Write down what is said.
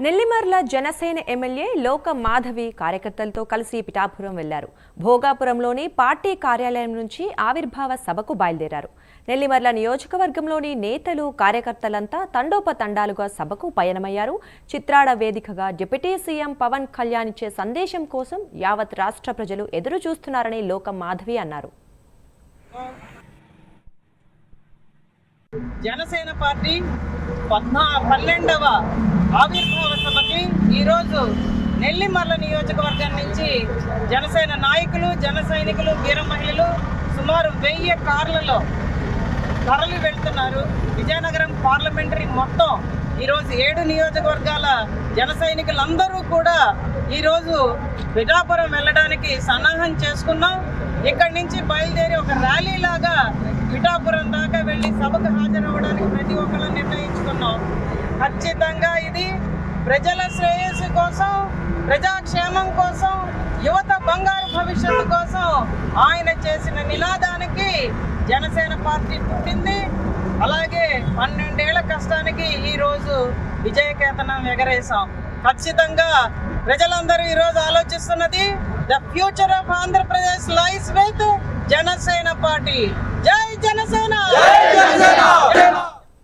Nellimarla Janasena MLA లోక మాధవి కార్యకర్తలతో కలిసి పిఠాపురం వెళ్లారు. భోగాపురంలోని పార్టీ కార్యాలయం నుంచి ఆవిర్భావ సభకు బయలుదేరారు. నెల్లిమర్ల నియోజకవర్గంలోని నేతలు కార్యకర్తలంతా తండోపతండాలుగా సభకు పయనమయ్యారు. చిత్రాడ వేదికగా డిప్యూటీ సీఎం పవన్ కళ్యాణ్ ఇచ్చే సందేశం కోసం యావత్ రాష్ట్ర ప్రజలు ఎదురు చూస్తున్నారని లోక మాధవి అన్నారు. జనసేన పార్టీ 12వ ఆవిర్భావ సభకి ఈరోజు నెల్లిమర్ల నియోజకవర్గం నుంచి జనసేన నాయకులు, జన సైనికులు, వీర మహిళలు సుమారు 1000 కార్లలో తరలి వెళ్తున్నారు. విజయనగరం పార్లమెంటరీ మొత్తం ఈరోజు 7 నియోజకవర్గాల జన సైనికులందరూ కూడా ఈరోజు పిఠాపురం వెళ్ళడానికి సన్నాహం చేసుకున్నాం. ఇక్కడి నుంచి బయలుదేరి ఒక ర్యాలీ లాగా పిఠాపురం దాకా వెళ్ళి సభకు హాజరవ్వడానికి ప్రతి ఒక్కరు నిర్ణయించుకున్నాం. ఖచ్చితంగా ఇది ప్రజల శ్రేయస్సు కోసం, ప్రజాక్షేమం కోసం, యువత బంగారు భవిష్యత్తు కోసం ఆయన చేసిన నినాదానికి జనసేన పార్టీ పుట్టింది. అలాగే 12 ఏళ్ల కష్టానికి ఈరోజు విజయకేతనం ఎగరేసాం. ఖచ్చితంగా ప్రజలందరూ ఈరోజు ఆలోచిస్తున్నది the future of Andhra Pradesh lies with Janasena party. జై జనసేన!